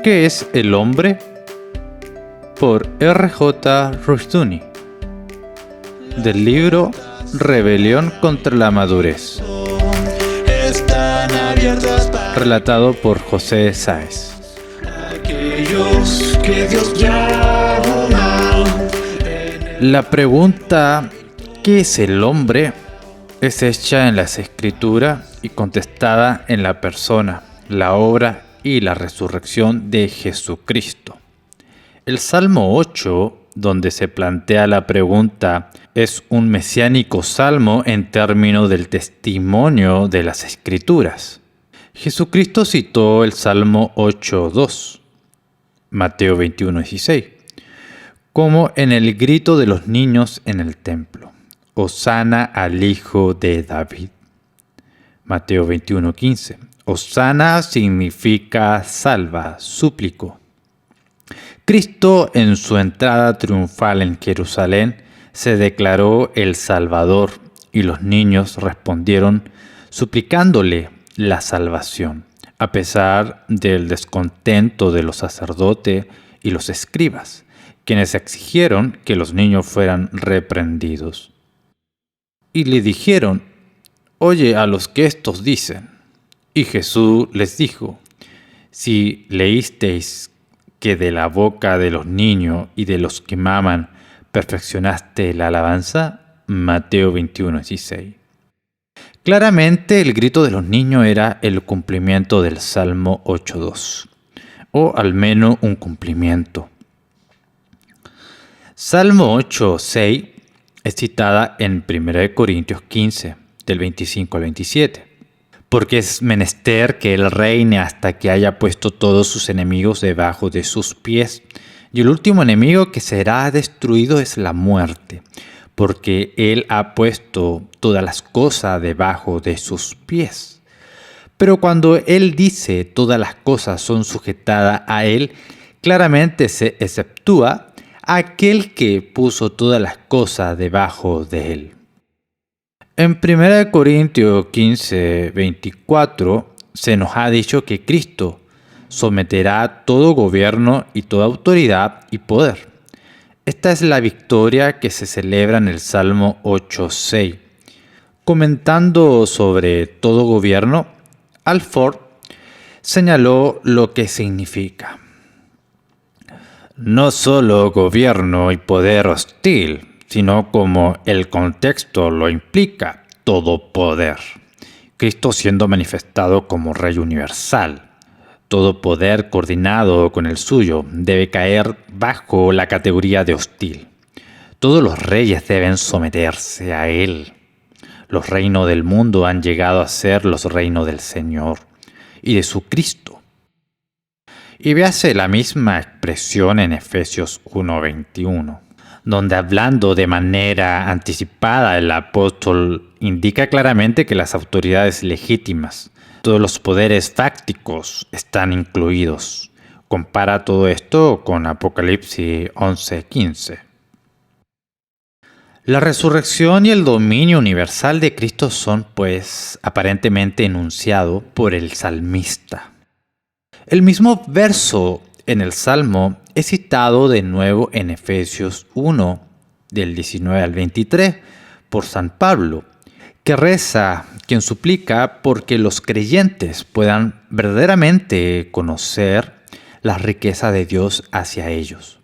¿Qué es el hombre? Por R.J. Rushdoony, del libro Rebelión contra la madurez, relatado por José Sáez. La pregunta ¿qué es el hombre? Es hecha en las Escrituras y contestada en la persona, la obra y la resurrección de Jesucristo. El Salmo 8, donde se plantea la pregunta, es un mesiánico salmo en términos del testimonio de las Escrituras. Jesucristo citó el Salmo 8:2, Mateo 21:16, como en el grito de los niños en el templo: Hosana al Hijo de David. Mateo 21:15. Hosana significa salva, súplico. Cristo, en su entrada triunfal en Jerusalén, se declaró el Salvador y los niños respondieron suplicándole la salvación, a pesar del descontento de los sacerdotes y los escribas, quienes exigieron que los niños fueran reprendidos. Y le dijeron: «Oye a los que estos dicen». Y Jesús les dijo: «Si leísteis que de la boca de los niños y de los que maman perfeccionaste la alabanza». Mateo 21:16. Claramente el grito de los niños era el cumplimiento del Salmo 8:2, o al menos un cumplimiento. Salmo 8:6 es citada en 1 Corintios 15, del 25 al 27. Porque es menester que él reine hasta que haya puesto todos sus enemigos debajo de sus pies. Y el último enemigo que será destruido es la muerte, porque él ha puesto todas las cosas debajo de sus pies. Pero cuando él dice todas las cosas son sujetadas a él, claramente se exceptúa aquel que puso todas las cosas debajo de él. En 1 Corintios 15, 24 se nos ha dicho que Cristo someterá todo gobierno y toda autoridad y poder. Esta es la victoria que se celebra en el Salmo 8:6. Comentando sobre todo gobierno, Alford señaló lo que significa: no solo gobierno y poder hostil, sino como el contexto lo implica, todo poder. Cristo siendo manifestado como Rey universal. Todo poder coordinado con el suyo debe caer bajo la categoría de hostil. Todos los reyes deben someterse a él. Los reinos del mundo han llegado a ser los reinos del Señor y de su Cristo. Y véase la misma expresión en Efesios 1:21. Donde hablando de manera anticipada el apóstol indica claramente que las autoridades legítimas, todos los poderes fácticos están incluidos. Compara todo esto con Apocalipsis 11:15. La resurrección y el dominio universal de Cristo son, pues, aparentemente enunciados por el salmista. El mismo verso en el Salmo es citado de nuevo en Efesios 1, del 19 al 23, por San Pablo, que reza, quien suplica porque los creyentes puedan verdaderamente conocer la riqueza de Dios hacia ellos.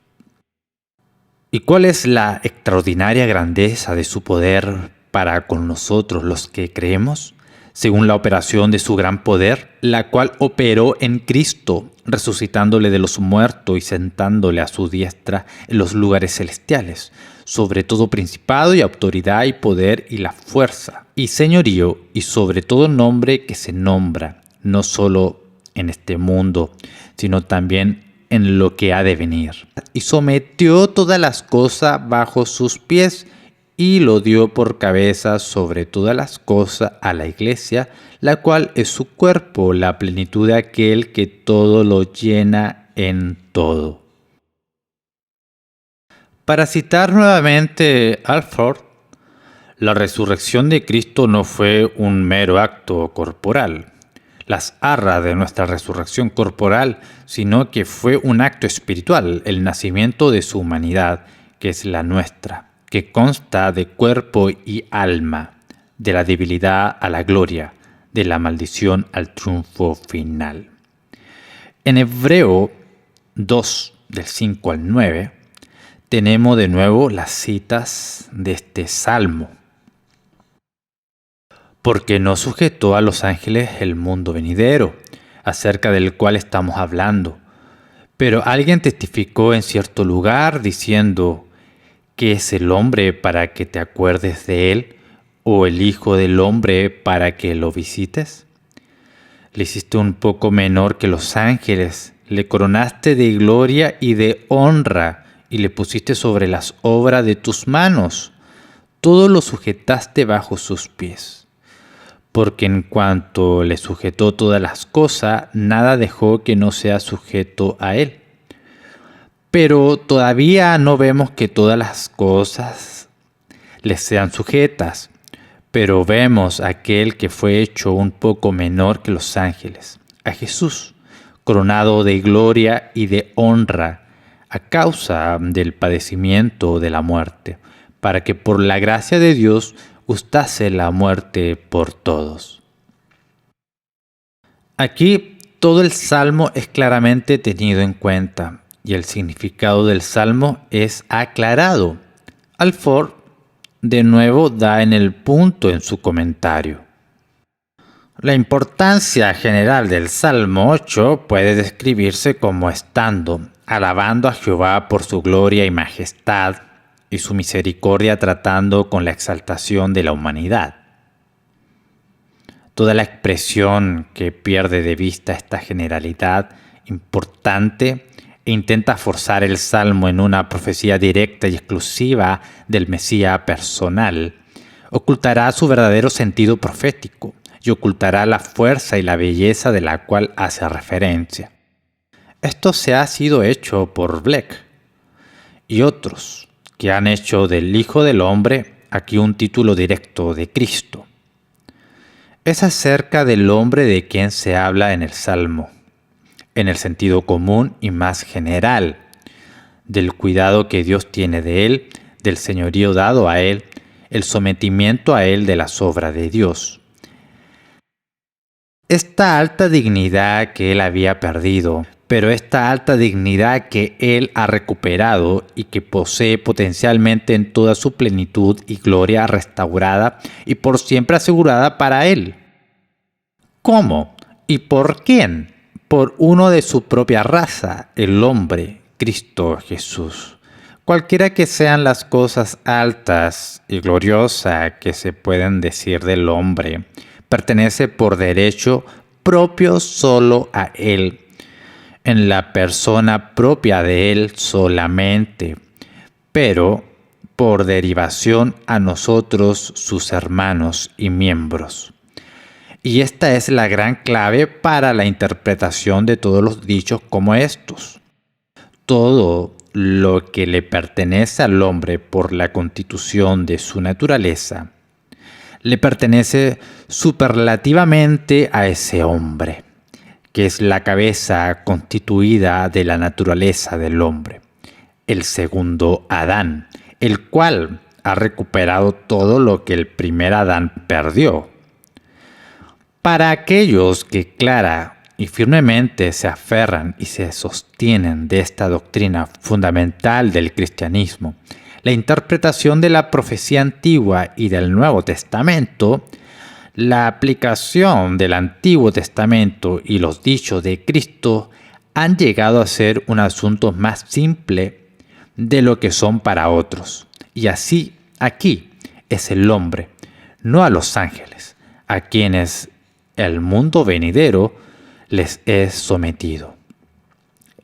¿Y cuál es la extraordinaria grandeza de su poder para con nosotros los que creemos? Según la operación de su gran poder, la cual operó en Cristo, resucitándole de los muertos y sentándole a su diestra en los lugares celestiales, sobre todo principado y autoridad y poder y la fuerza y señorío y sobre todo nombre que se nombra, no solo en este mundo, sino también en lo que ha de venir. Y sometió todas las cosas bajo sus pies, y lo dio por cabeza sobre todas las cosas a la Iglesia, la cual es su cuerpo, la plenitud de aquel que todo lo llena en todo. Para citar nuevamente Alford, la resurrección de Cristo no fue un mero acto corporal. las arras de nuestra resurrección corporal, sino que fue un acto espiritual, el nacimiento de su humanidad, que es la nuestra, que consta de cuerpo y alma, de la debilidad a la gloria, de la maldición al triunfo final. En Hebreo 2, del 5 al 9, tenemos de nuevo las citas de este salmo. Porque no sujetó a los ángeles el mundo venidero, acerca del cual estamos hablando. Pero alguien testificó en cierto lugar diciendo, ¿qué es el hombre para que te acuerdes de él? ¿O el hijo del hombre para que lo visites? Le hiciste un poco menor que los ángeles, le coronaste de gloria y de honra, y le pusiste sobre las obras de tus manos. Todo lo sujetaste bajo sus pies. Porque en cuanto le sujetó todas las cosas, nada dejó que no sea sujeto a él. Pero todavía no vemos que todas las cosas le sean sujetas, pero vemos a aquel que fue hecho un poco menor que los ángeles, a Jesús, coronado de gloria y de honra, a causa del padecimiento de la muerte, para que por la gracia de Dios gustase la muerte por todos. Aquí todo el salmo es claramente tenido en cuenta y el significado del salmo es aclarado. Alford de nuevo da en el punto en su comentario. La importancia general del Salmo 8 puede describirse como estando alabando a Jehová por su gloria y majestad, y su misericordia tratando con la exaltación de la humanidad. Toda la expresión que pierde de vista esta generalidad importante e intenta forzar el Salmo en una profecía directa y exclusiva del Mesías personal, ocultará su verdadero sentido profético y ocultará la fuerza y la belleza de la cual hace referencia. Esto se ha sido hecho por Bleck y otros, que han hecho del Hijo del Hombre aquí un título directo de Cristo. Es acerca del hombre de quien se habla en el Salmo, en el sentido común y más general, del cuidado que Dios tiene de él, del señorío dado a él, el sometimiento a él de las obras de Dios. Esta alta dignidad que él había perdido, pero esta alta dignidad que él ha recuperado y que posee potencialmente en toda su plenitud y gloria restaurada y por siempre asegurada para él. ¿Cómo? ¿Y por quién? Por uno de su propia raza, el hombre, Cristo Jesús. Cualquiera que sean las cosas altas y gloriosas que se pueden decir del hombre, pertenece por derecho propio solo a él, en la persona propia de él solamente, pero por derivación a nosotros sus hermanos y miembros. Y esta es la gran clave para la interpretación de todos los dichos como estos. Todo lo que le pertenece al hombre por la constitución de su naturaleza, le pertenece superlativamente a ese hombre, que es la cabeza constituida de la naturaleza del hombre, el segundo Adán, el cual ha recuperado todo lo que el primer Adán perdió. Para aquellos que clara y firmemente se aferran y se sostienen de esta doctrina fundamental del cristianismo, la interpretación de la profecía antigua y del Nuevo Testamento, la aplicación del Antiguo Testamento y los dichos de Cristo han llegado a ser un asunto más simple de lo que son para otros. Y así, aquí es el hombre, no a los ángeles, a quienes el mundo venidero les es sometido.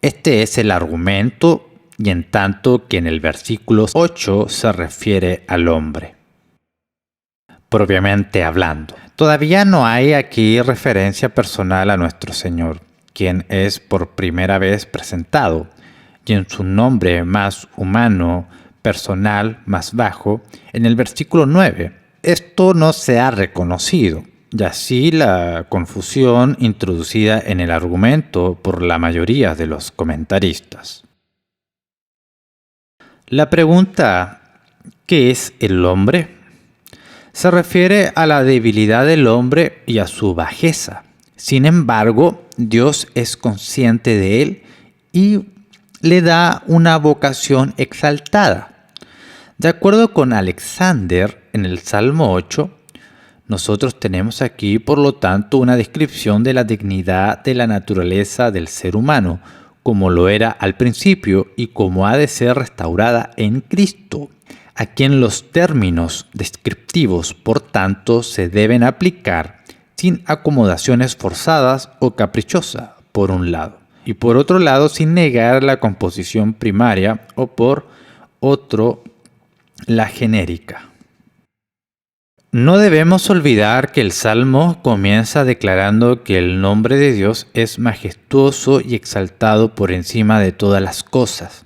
Este es el argumento, y en tanto que en el versículo 8 se refiere al hombre. Propiamente hablando, todavía no hay aquí referencia personal a nuestro Señor, quien es por primera vez presentado, y en su nombre más humano, personal, más bajo, en el versículo 9. Esto no se ha reconocido. y así la confusión introducida en el argumento por la mayoría de los comentaristas. La pregunta ¿qué es el hombre? Se refiere a la debilidad del hombre y a su bajeza. Sin embargo, Dios es consciente de él y le da una vocación exaltada. De acuerdo con Alexander, en el Salmo 8, nosotros tenemos aquí, por lo tanto, una descripción de la dignidad de la naturaleza del ser humano, como lo era al principio y como ha de ser restaurada en Cristo, a quien los términos descriptivos, por tanto, se deben aplicar sin acomodaciones forzadas o caprichosas, por un lado, y por otro lado, sin negar la composición primaria o por otro, la genérica. No debemos olvidar que el Salmo comienza declarando que el nombre de Dios es majestuoso y exaltado por encima de todas las cosas.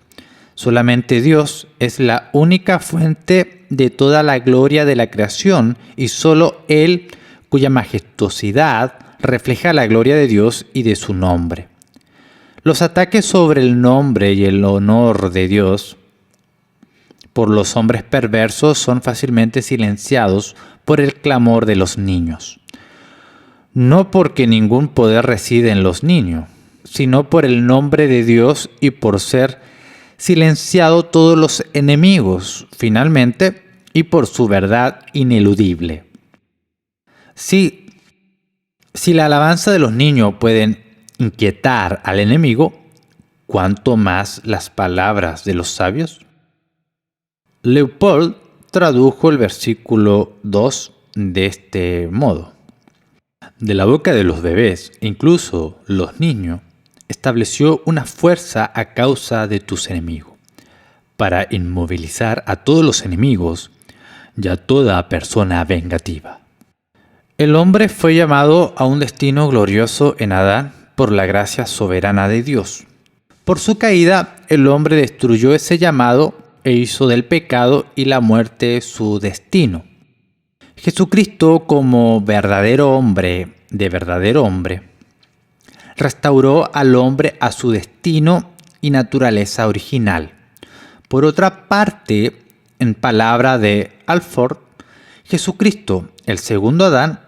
Solamente Dios es la única fuente de toda la gloria de la creación y solo Él, cuya majestuosidad refleja la gloria de Dios y de su nombre. Los ataques sobre el nombre y el honor de Dios por los hombres perversos son fácilmente silenciados por el clamor de los niños. No porque ningún poder reside en los niños, sino por el nombre de Dios y por ser silenciado todos los enemigos, finalmente, y por su verdad ineludible. Si la alabanza de los niños pueden inquietar al enemigo, ¿cuánto más las palabras de los sabios? Leopold tradujo el versículo 2 de este modo. De la boca de los bebés, incluso los niños, estableció una fuerza a causa de tus enemigos, para inmovilizar a todos los enemigos y a toda persona vengativa. El hombre fue llamado a un destino glorioso en Adán por la gracia soberana de Dios. Por su caída, el hombre destruyó ese llamado e hizo del pecado y la muerte su destino. Jesucristo, como verdadero hombre, restauró al hombre a su destino y naturaleza original. Por otra parte, en palabra de Alford, Jesucristo, el segundo Adán,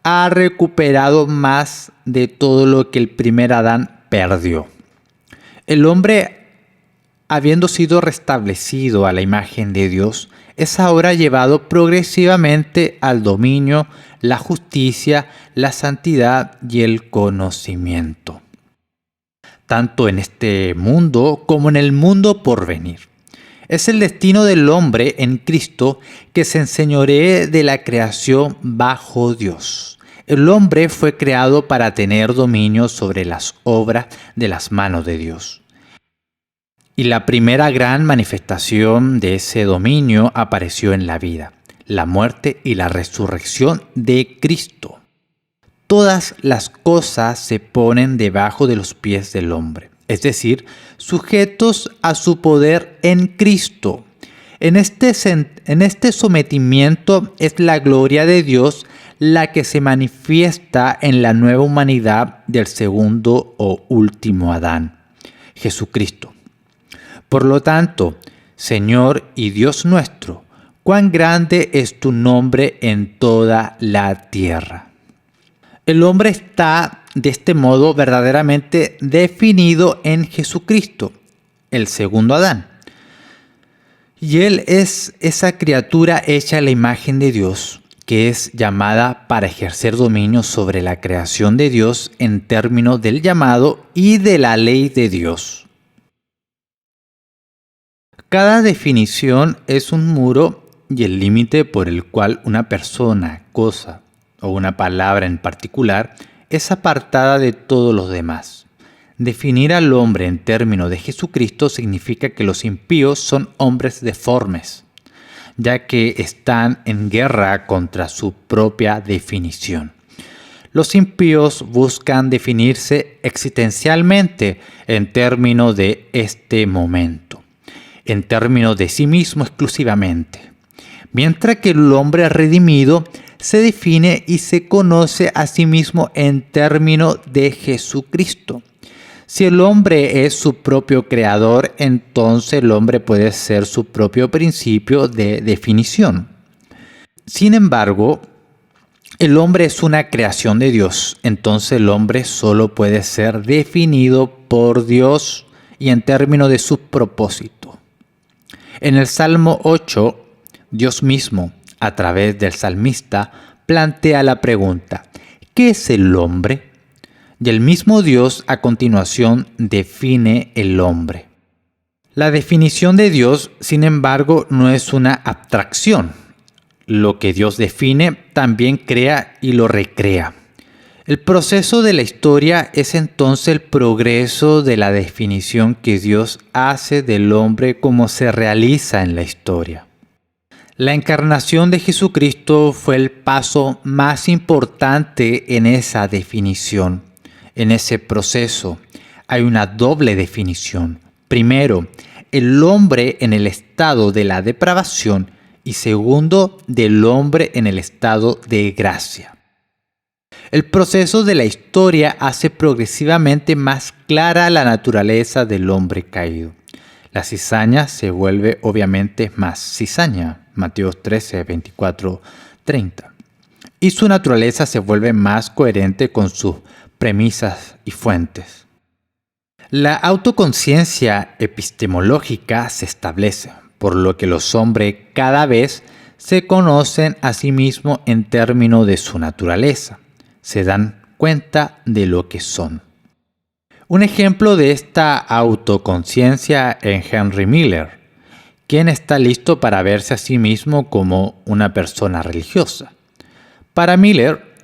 ha recuperado más de todo lo que el primer Adán perdió. El hombre, habiendo sido restablecido a la imagen de Dios, es ahora llevado progresivamente al dominio, la justicia, la santidad y el conocimiento, tanto en este mundo como en el mundo por venir. Es el destino del hombre en Cristo que se enseñoree de la creación bajo Dios. El hombre fue creado para tener dominio sobre las obras de las manos de Dios. Y la primera gran manifestación de ese dominio apareció en la vida, la muerte y la resurrección de Cristo. Todas las cosas se ponen debajo de los pies del hombre, es decir, sujetos a su poder en Cristo. En este sometimiento es la gloria de Dios la que se manifiesta en la nueva humanidad del segundo o último Adán, Jesucristo. Por lo tanto, Señor y Dios nuestro, cuán grande es tu nombre en toda la tierra. El hombre está de este modo verdaderamente definido en Jesucristo, el segundo Adán. Y él es esa criatura hecha a la imagen de Dios, que es llamada para ejercer dominio sobre la creación de Dios en términos del llamado y de la ley de Dios. Cada definición es un muro y el límite por el cual una persona, cosa o una palabra en particular es apartada de todos los demás. Definir al hombre en términos de Jesucristo significa que los impíos son hombres deformes, ya que están en guerra contra su propia definición. Los impíos buscan definirse existencialmente en términos de este momento, en términos de sí mismo exclusivamente, mientras que el hombre redimido se define y se conoce a sí mismo en términos de Jesucristo. Si el hombre es su propio creador, entonces el hombre puede ser su propio principio de definición. Sin embargo, el hombre es una creación de Dios, entonces el hombre solo puede ser definido por Dios y en términos de su propósito. En el Salmo 8, Dios mismo, a través del salmista, plantea la pregunta: ¿qué es el hombre? Y el mismo Dios a continuación define el hombre. La definición de Dios, sin embargo, no es una abstracción. Lo que Dios define también crea y lo recrea. El proceso de la historia es entonces el progreso de la definición que Dios hace del hombre como se realiza en la historia. La encarnación de Jesucristo fue el paso más importante en esa definición. En ese proceso hay una doble definición. Primero, el hombre en el estado de la depravación y segundo, del hombre en el estado de gracia. El proceso de la historia hace progresivamente más clara la naturaleza del hombre caído. La cizaña se vuelve obviamente más cizaña, Mateo 13, 24, 30. Y su naturaleza se vuelve más coherente con sus premisas y fuentes. La autoconciencia epistemológica se establece, por lo que los hombres cada vez se conocen a sí mismos en términos de su naturaleza, se dan cuenta de lo que son. Un ejemplo de esta autoconciencia es Henry Miller, quien está listo para verse a sí mismo como una persona religiosa. Para Miller,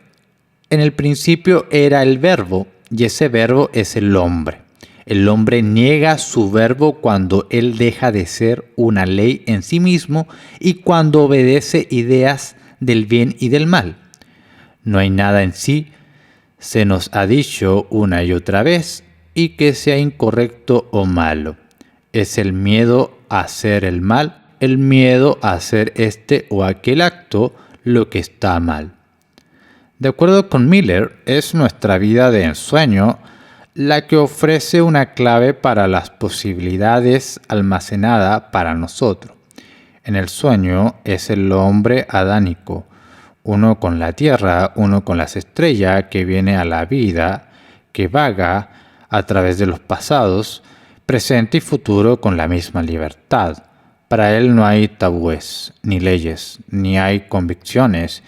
en el principio era el verbo, y ese verbo es el hombre. El hombre niega su verbo cuando él deja de ser una ley en sí mismo y cuando obedece ideas del bien y del mal. No hay nada en sí, se nos ha dicho una y otra vez, y que sea incorrecto o malo. Es el miedo a hacer el mal, el miedo a hacer este o aquel acto lo que está mal. De acuerdo con Miller, es nuestra vida de ensueño la que ofrece una clave para las posibilidades almacenadas para nosotros. En el sueño es el hombre adánico, uno con la tierra, uno con las estrellas, que viene a la vida, que vaga a través de los pasados, presente y futuro con la misma libertad. Para él no hay tabúes, ni leyes, ni hay convicciones.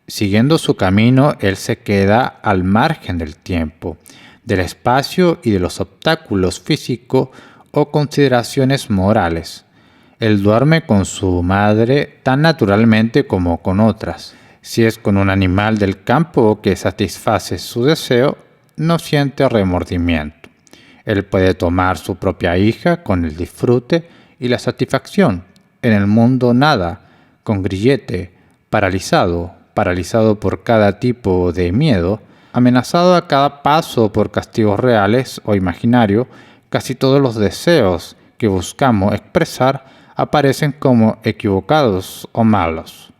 Siguiendo su camino, él se queda al margen del tiempo, del espacio y de los obstáculos físicos o consideraciones morales. Él duerme con su madre tan naturalmente como con otras. Si es con un animal del campo que satisface su deseo, no siente remordimiento. Él puede tomar su propia hija con el disfrute y la satisfacción. En el mundo nada, con grillete, paralizado por cada tipo de miedo, amenazado a cada paso por castigos reales o imaginarios, casi todos los deseos que buscamos expresar aparecen como equivocados o malos.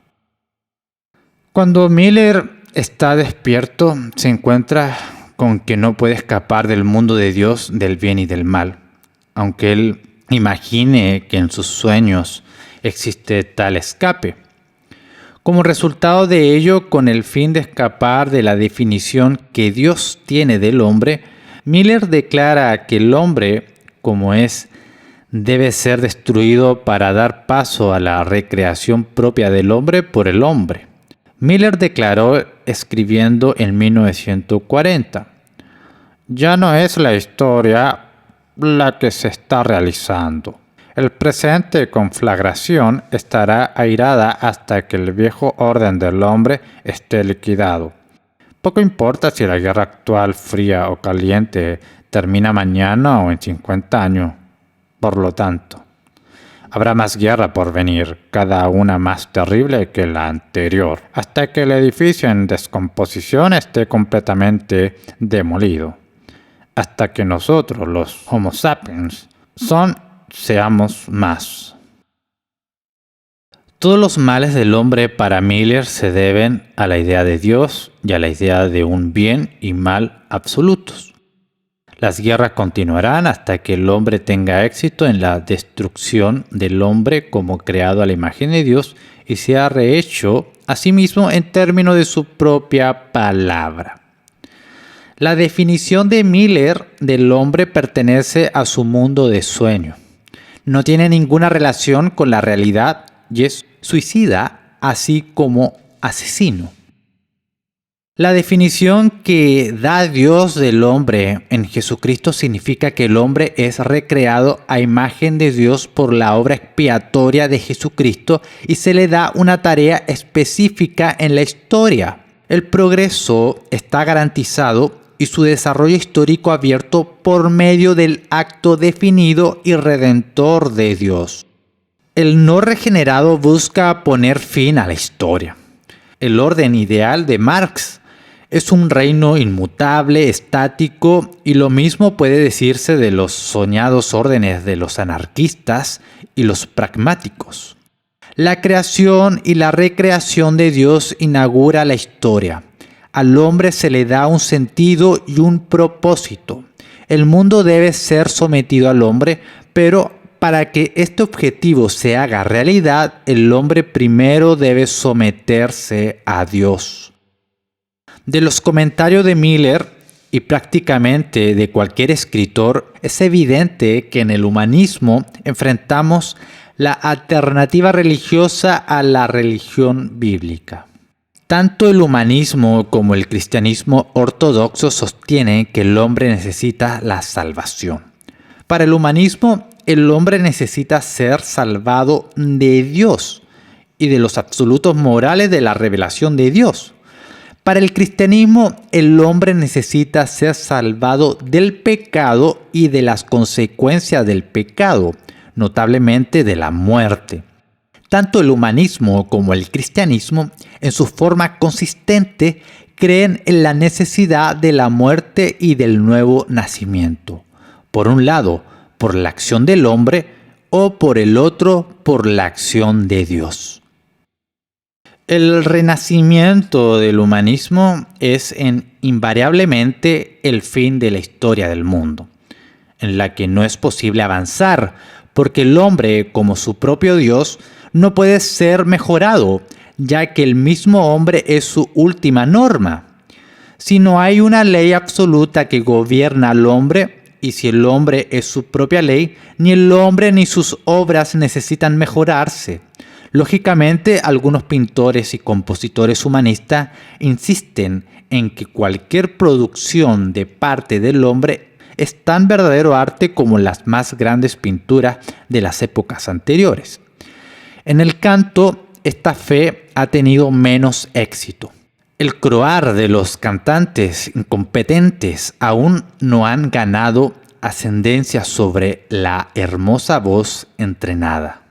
Cuando Miller está despierto, se encuentra con que no puede escapar del mundo de Dios, del bien y del mal. Aunque él imagine que en sus sueños existe tal escape. Como resultado de ello, con el fin de escapar de la definición que Dios tiene del hombre, Miller declara que el hombre, como es, debe ser destruido para dar paso a la recreación propia del hombre por el hombre. Miller declaró escribiendo en 1940, «Ya no es la historia la que se está realizando. El presente conflagración estará airada hasta que el viejo orden del hombre esté liquidado. Poco importa si la guerra actual, fría o caliente, termina mañana o en 50 años. Por lo tanto, habrá más guerra por venir, cada una más terrible que la anterior, hasta que el edificio en descomposición esté completamente demolido. Hasta que nosotros, los Homo sapiens, seamos más». Todos los males del hombre para Miller se deben a la idea de Dios y a la idea de un bien y mal absolutos. Las guerras continuarán hasta que el hombre tenga éxito en la destrucción del hombre como creado a la imagen de Dios y sea rehecho a sí mismo en términos de su propia palabra. La definición de Miller del hombre pertenece a su mundo de sueño. No tiene ninguna relación con la realidad y es suicida, así como asesino. La definición que da Dios del hombre en Jesucristo significa que el hombre es recreado a imagen de Dios por la obra expiatoria de Jesucristo y se le da una tarea específica en la historia. El progreso está garantizado y su desarrollo histórico abierto por medio del acto definido y redentor de Dios. El no regenerado busca poner fin a la historia. El orden ideal de Marx es un reino inmutable, estático, y lo mismo puede decirse de los soñados órdenes de los anarquistas y los pragmáticos. La creación y la recreación de Dios inaugura la historia. Al hombre se le da un sentido y un propósito. El mundo debe ser sometido al hombre, pero para que este objetivo se haga realidad, el hombre primero debe someterse a Dios. De los comentarios de Miller y prácticamente de cualquier escritor, es evidente que en el humanismo enfrentamos la alternativa religiosa a la religión bíblica. Tanto el humanismo como el cristianismo ortodoxo sostienen que el hombre necesita la salvación. Para el humanismo, el hombre necesita ser salvado de Dios y de los absolutos morales de la revelación de Dios. Para el cristianismo, el hombre necesita ser salvado del pecado y de las consecuencias del pecado, notablemente de la muerte. Tanto el humanismo como el cristianismo, en su forma consistente, creen en la necesidad de la muerte y del nuevo nacimiento. Por un lado, por la acción del hombre, o por el otro, por la acción de Dios. El renacimiento del humanismo es invariablemente el fin de la historia del mundo, en la que no es posible avanzar, porque el hombre, como su propio Dios, no puede ser mejorado, ya que el mismo hombre es su última norma. Si no hay una ley absoluta que gobierna al hombre, y si el hombre es su propia ley, ni el hombre ni sus obras necesitan mejorarse. Lógicamente, algunos pintores y compositores humanistas insisten en que cualquier producción de parte del hombre es tan verdadero arte como las más grandes pinturas de las épocas anteriores. En el canto, esta fe ha tenido menos éxito. El croar de los cantantes incompetentes aún no han ganado ascendencia sobre la hermosa voz entrenada.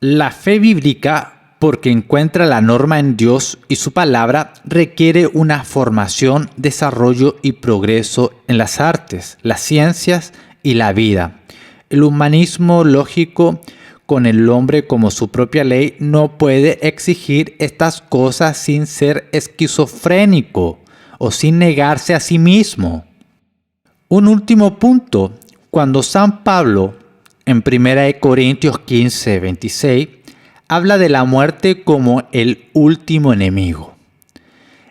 La fe bíblica, porque encuentra la norma en Dios y su palabra, requiere una formación, desarrollo y progreso en las artes, las ciencias y la vida. El humanismo lógico, con el hombre como su propia ley, no puede exigir estas cosas sin ser esquizofrénico o sin negarse a sí mismo. Un último punto. Cuando San Pablo, en 1 Corintios 15, 26, habla de la muerte como el último enemigo.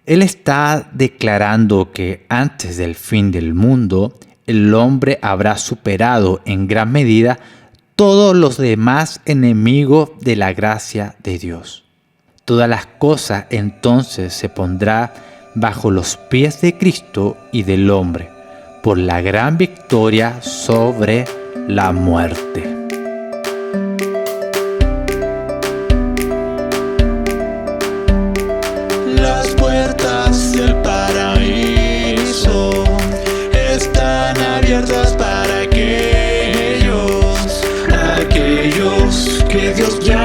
Él está declarando que antes del fin del mundo, el hombre habrá superado en gran medida todos los demás enemigos de la gracia de Dios. Todas las cosas entonces se pondrá bajo los pies de Cristo y del hombre, por la gran victoria sobre la muerte. Las puertas del paraíso están abiertas para aquellos que Dios llama.